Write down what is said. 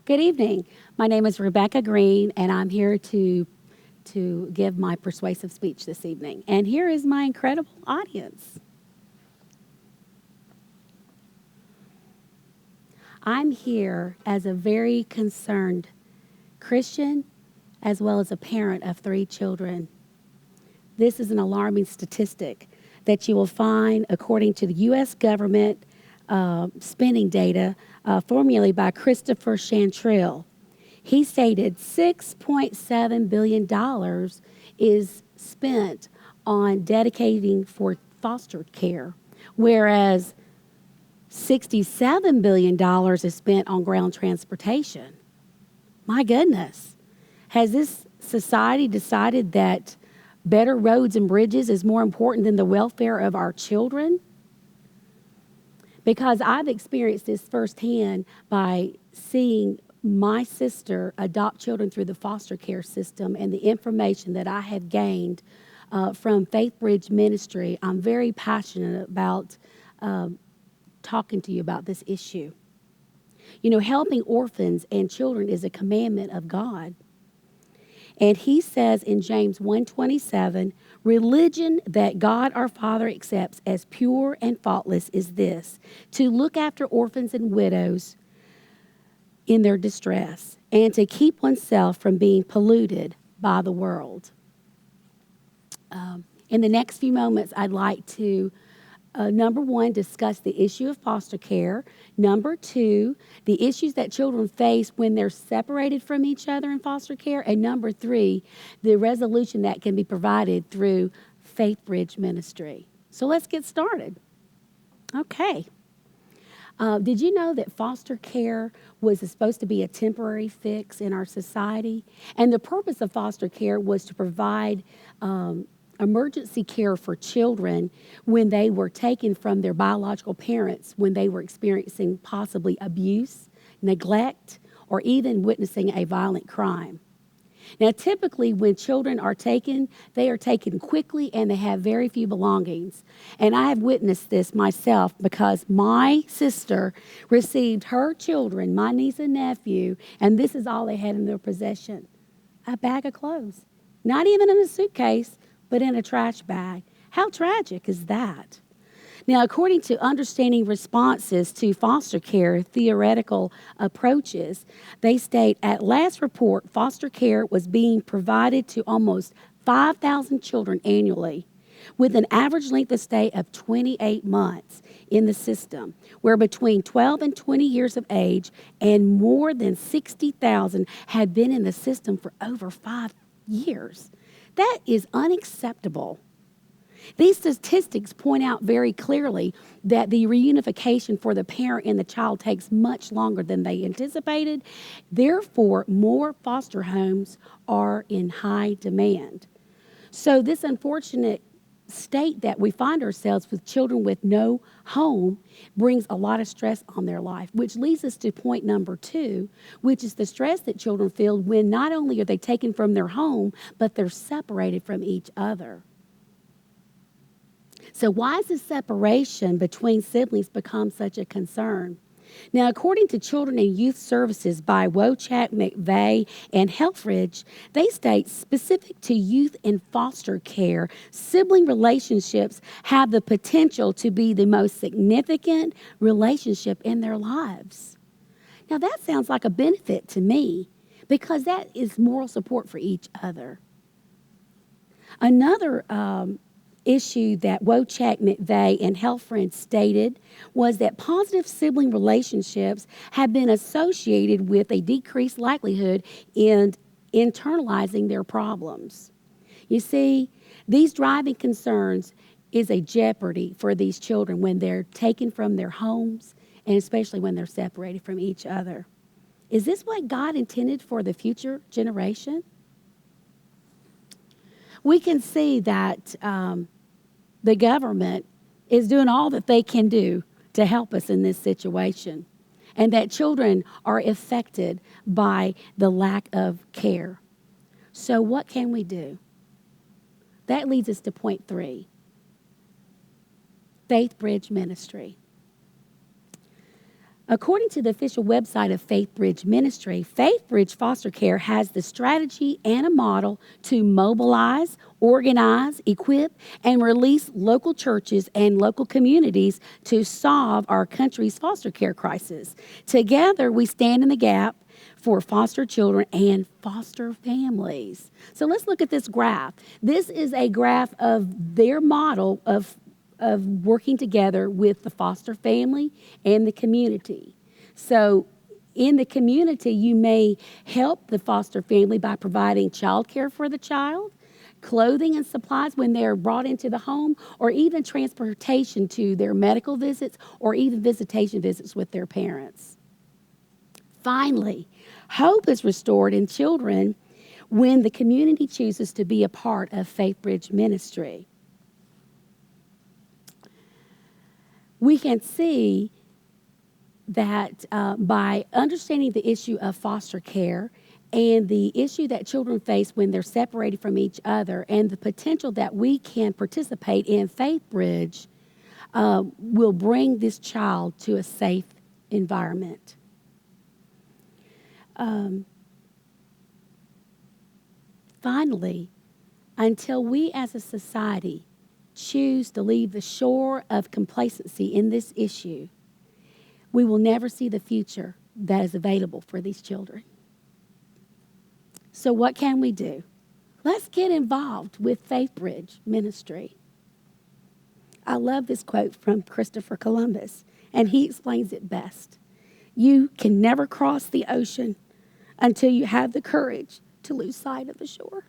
Good evening. My name is Rebecca Green, and I'm here to give my persuasive speech this evening. And here is my incredible audience. I'm here as a very concerned Christian as well as a parent of 3 children. This is an alarming statistic that you will find according to the U.S. government spending data formulated by Christopher Chantrill. He stated $6.7 billion is spent on dedicating for foster care, whereas $67 billion is spent on ground transportation. My goodness. Has this society decided that better roads and bridges is more important than the welfare of our children? Because I've experienced this firsthand by seeing my sister adopt children through the foster care system and the information that I have gained from Faith Bridge Ministry. I'm very passionate about talking to you about this issue. You know, helping orphans and children is a commandment of God. And he says in James 1:27, religion that God our Father accepts as pure and faultless is this, to look after orphans and widows in their distress, and to keep oneself from being polluted by the world. In the next few moments, I'd like to number 1, discuss the issue of foster care. Number 2, the issues that children face when they're separated from each other in foster care. And number 3, the resolution that can be provided through Faith Bridge Ministry. So let's get started. Okay. Did you know that foster care was supposed to be a temporary fix in our society? And the purpose of foster care was to provide emergency care for children when they were taken from their biological parents, when they were experiencing possibly abuse, neglect, or even witnessing a violent crime. Now, typically when children are taken, they are taken quickly and they have very few belongings. And I have witnessed this myself because my sister received her children, my niece and nephew, and this is all they had in their possession, a bag of clothes. Not even in a suitcase, but in a trash bag. How tragic is that? Now, according to Understanding Responses to Foster Care Theoretical Approaches, they state at last report, foster care was being provided to almost 5,000 children annually, with an average length of stay of 28 months in the system, where between 12 and 20 years of age and more than 60,000 had been in the system for over 5 years. That is unacceptable. These statistics point out very clearly that the reunification for the parent and the child takes much longer than they anticipated. Therefore, more foster homes are in high demand. So this unfortunate state that we find ourselves with children with no home brings a lot of stress on their life, which leads us to point number 2, which is the stress that children feel when not only are they taken from their home, but they're separated from each other. So why has this separation between siblings become such a concern? Now, according to Children and Youth Services by Wojciech, McVeigh, and Helfrich, they state specific to youth in foster care, sibling relationships have the potential to be the most significant relationship in their lives. Now, that sounds like a benefit to me because that is moral support for each other. Another issue that Wojciech, McVeigh, and Helfrich stated was that positive sibling relationships have been associated with a decreased likelihood in internalizing their problems. You see, these driving concerns is a jeopardy for these children when they're taken from their homes and especially when they're separated from each other. Is this what God intended for the future generation? We can see that the government is doing all that they can do to help us in this situation, and that children are affected by the lack of care. So what can we do? That leads us to point 3, Faith Bridge Ministry. According to the official website of Faith Bridge Ministry, Faith Bridge Foster Care has the strategy and a model to mobilize, organize, equip, and release local churches and local communities to solve our country's foster care crisis. Together, we stand in the gap for foster children and foster families. So let's look at this graph. This is a graph of their model of working together with the foster family and the community. So in the community, you may help the foster family by providing child care for the child, clothing and supplies when they're brought into the home, or even transportation to their medical visits or even visitation visits with their parents. Finally, hope is restored in children when the community chooses to be a part of Faith Bridge Ministry. We can see that by understanding the issue of foster care and the issue that children face when they're separated from each other and the potential that we can participate in Faith Bridge will bring this child to a safe environment. Finally, until we as a society choose to leave the shore of complacency in this issue, we will never see the future that is available for these children. So what can we do? Let's get involved with Faith Bridge Ministry. I love this quote from Christopher Columbus, and he explains it best. You can never cross the ocean until you have the courage to lose sight of the shore.